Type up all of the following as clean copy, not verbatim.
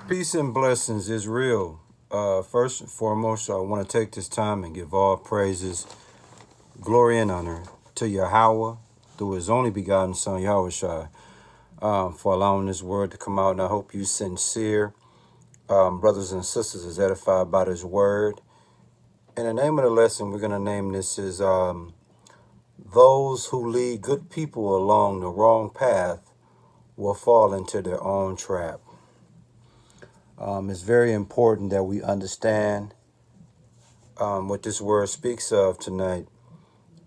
Peace and blessings is real. First and foremost, I want to take this time and give all praises, glory, and honor to Yahweh through His only begotten Son, Yahweh Shai, for allowing this word to come out. And I hope you sincere brothers and sisters is edified by this word. And the name of the lesson we're going to name this is Those Who Lead Good People Along the Wrong Path Will Fall into Their Own Trap. It's very important that we understand what this word speaks of tonight.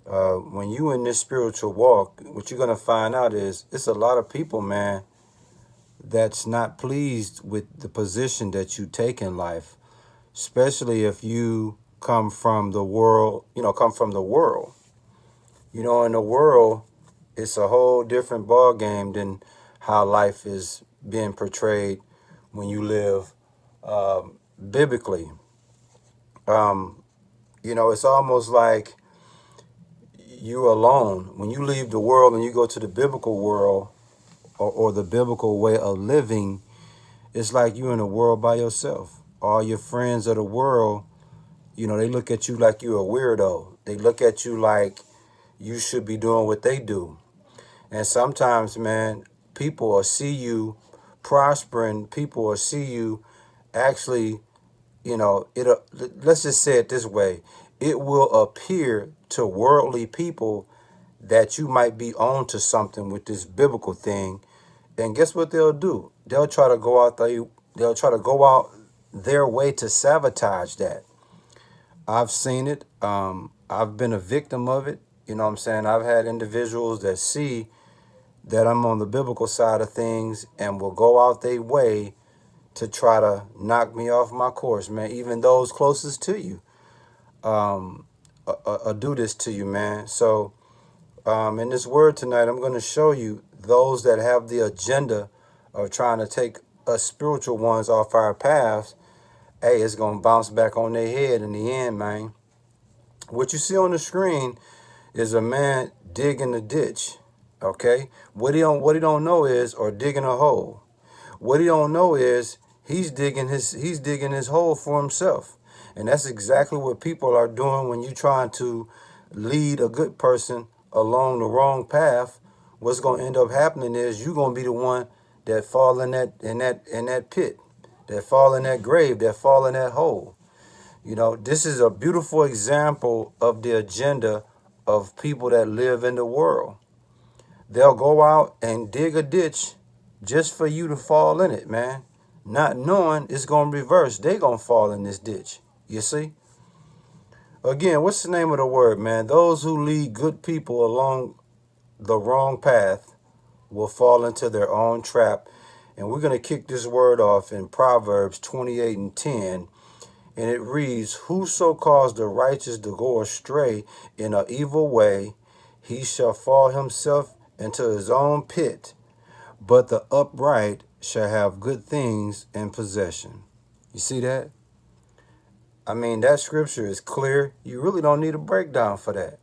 When you in this spiritual walk, what you're going to find out is it's a lot of people, man, that's not pleased with the position that you take in life, especially if you come from the world, in the world, it's a whole different ball game than how life is being portrayed when you live biblically. It's almost like you alone. When you leave the world and you go to the biblical world or the biblical way of living, it's like you're in a world by yourself. All your friends of the world, they look at you like you're a weirdo. They look at you like you should be doing what they do. And sometimes, man, people will see you prospering. People will see you actually, let's just say it this way. It will appear to worldly people that you might be on to something with this biblical thing. And guess what they'll do? They'll try to go out their way to sabotage that. I've seen it. I've been a victim of it. You know what I'm saying? I've had individuals that see that I'm on the biblical side of things and will go out their way to try to knock me off my course, man. Even those closest to you do this to you, man. So in this word tonight, I'm going to show you those that have the agenda of trying to take us spiritual ones off our paths. Hey, it's going to bounce back on their head in the end, man. What you see on the screen is a man digging a ditch, okay? What he don't know is, or digging a hole. What he don't know is he's digging his hole for himself. And that's exactly what people are doing when you're trying to lead a good person along the wrong path. What's going to end up happening is you're going to be the one that fall in that pit, that fall in that grave, that fall in that hole. This is a beautiful example of the agenda of people that live in the world. They'll go out and dig a ditch just for you to fall in it, man. Not knowing it's going to reverse. They're going to fall in this ditch. You see? Again, what's the name of the word, man? Those who lead good people along the wrong path will fall into their own trap. And we're going to kick this word off in Proverbs 28:10. And it reads, Whoso caused the righteous to go astray in an evil way, he shall fall himself into his own pit, but the upright shall have good things in possession. You see that? I mean, that scripture is clear. You really don't need a breakdown for that.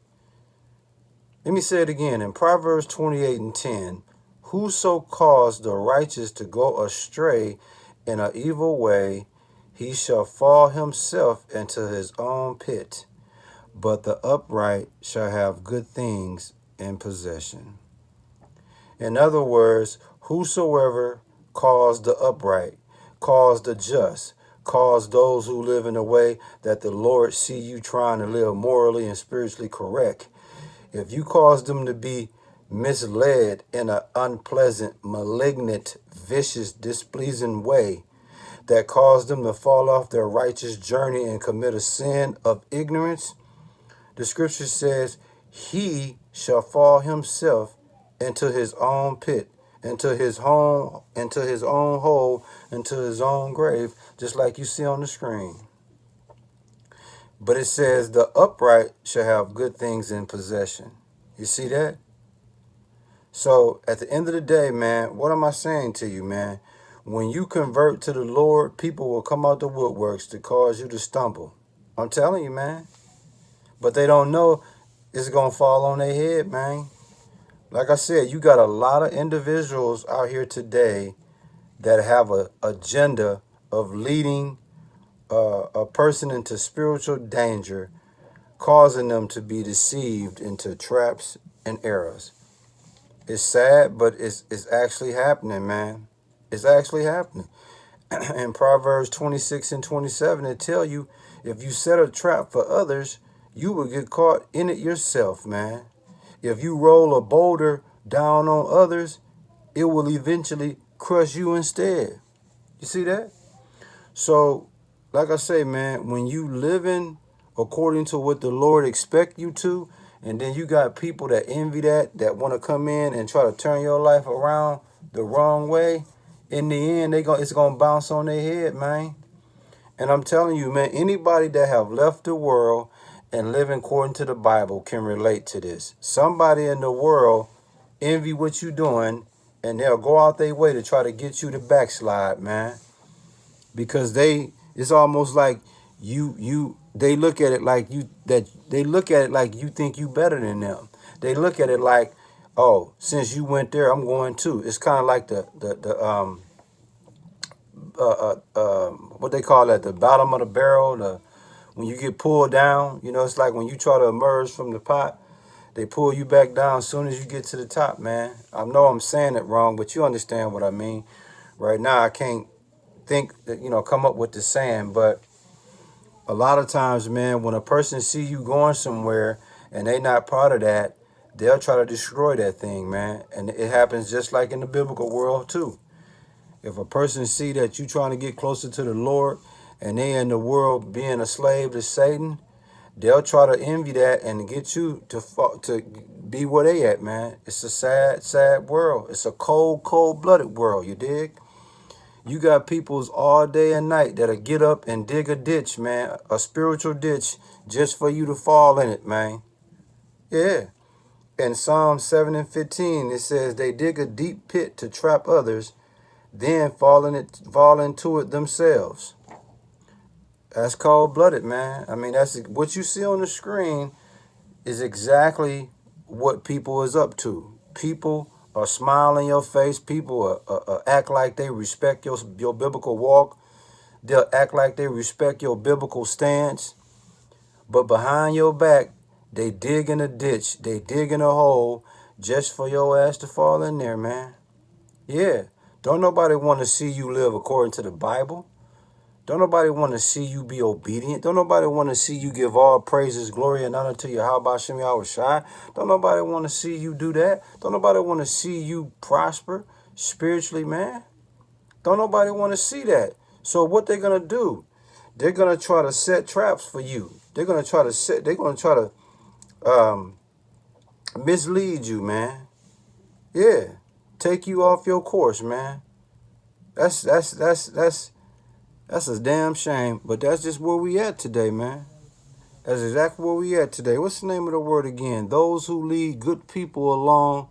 Let me say it again. In Proverbs 28:10, Whoso caused the righteous to go astray in an evil way, he shall fall himself into his own pit, but the upright shall have good things in possession. In other words, whosoever calls the upright, calls the just, calls those who live in a way that the Lord see you trying to live morally and spiritually correct, if you cause them to be misled in an unpleasant, malignant, vicious, displeasing way, that caused them to fall off their righteous journey and commit a sin of ignorance, the scripture says, he shall fall himself into his own pit, into his own hole, into his own grave, just like you see on the screen. But it says the upright shall have good things in possession. You see that? So at the end of the day, man, what am I saying to you, man? When you convert to the Lord, people will come out the woodworks to cause you to stumble. I'm telling you, man. But they don't know it's going to fall on their head, man. Like I said, you got a lot of individuals out here today that have an agenda of leading a person into spiritual danger, causing them to be deceived into traps and errors. It's sad, but it's actually happening, man. It's actually happening. In Proverbs 26 and 27, it tell you, if you set a trap for others, you will get caught in it yourself, man. If you roll a boulder down on others, it will eventually crush you instead. You see that? So, like I say, man, when you living according to what the Lord expect you to, and then you got people that envy that want to come in and try to turn your life around the wrong way, in the end, it's gonna bounce on their head, man. And I'm telling you, man, anybody that have left the world and living according to the Bible can relate to this. Somebody in the world envy what you doing, and they'll go out their way to try to get you to backslide, man. Because it's almost like they look at it like you think you better than them. They look at it like, oh, since you went there, I'm going too. It's kind of like the what they call that, the bottom of the barrel. When you get pulled down, it's like when you try to emerge from the pot, they pull you back down as soon as you get to the top, man. I know I'm saying it wrong, but you understand what I mean. Right now, I can't think that, come up with the saying, but a lot of times, man, when a person see you going somewhere and they not part of that, they'll try to destroy that thing, man. And it happens just like in the biblical world too. If a person see that you trying to get closer to the Lord and they in the world being a slave to Satan, they'll try to envy that and get you to be where they at, man. It's a sad, sad world. It's a cold, cold-blooded world, you dig? You got peoples all day and night that'll get up and dig a ditch, man, a spiritual ditch, just for you to fall in it, man. Yeah. In Psalm 7 and 15, it says they dig a deep pit to trap others, then fall into it themselves. That's cold-blooded, man. I mean, that's what you see on the screen is exactly what people is up to. People are smiling in your face. People act like they respect your biblical walk. They'll act like they respect your biblical stance. But behind your back, they dig in a ditch. They dig in a hole just for your ass to fall in there, man. Yeah. Don't nobody want to see you live according to the Bible. Don't nobody want to see you be obedient. Don't nobody want to see you give all praises, glory, and honor to Yahweh Shem Yahweh Shai. Don't nobody want to see you do that. Don't nobody want to see you prosper spiritually, man. Don't nobody want to see that. So what they're gonna do? They're gonna try to set traps for you. They're gonna try to mislead you, man. Yeah, take you off your course, man. That's a damn shame, but that's just where we at today, man. That's exactly where we at today. What's the name of the word again? Those who lead good people along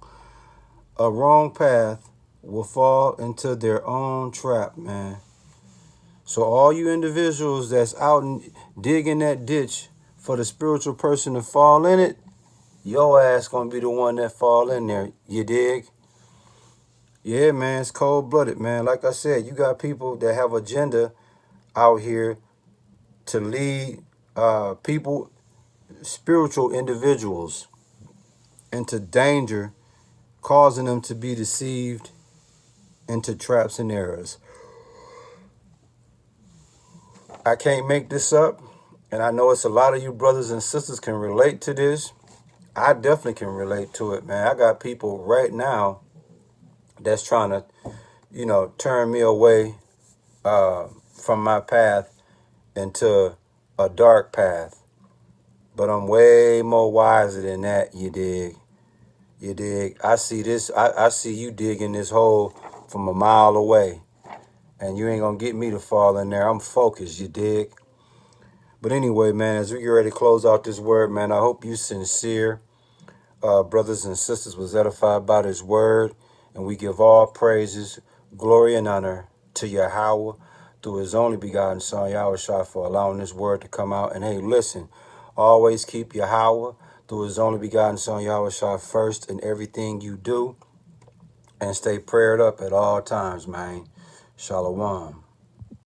a wrong path will fall into their own trap, man. So all you individuals that's out and digging that ditch for the spiritual person to fall in it, your ass gonna be the one that fall in there. You dig? Yeah, man, it's cold-blooded, man. Like I said, you got people that have agenda out here to lead people, spiritual individuals, into danger, causing them to be deceived into traps and errors. I can't make this up, and I know it's a lot of you brothers and sisters can relate to this. I definitely can relate to it, man. I got people right now that's trying to, turn me away from my path into a dark path. But I'm way more wiser than that, you dig? You dig? I see this, I see you digging this hole from a mile away. And you ain't gonna get me to fall in there. I'm focused, you dig? But anyway, man, as we get ready to close out this word, man, I hope you sincere brothers and sisters was edified by this word. And we give all praises, glory, and honor to Yahweh through his only begotten son, Yahweh Shai, for allowing this word to come out. And hey, listen, always keep Yahweh through his only begotten son, Yahweh Shai, first in everything you do. And stay prayed up at all times, man. Shalom.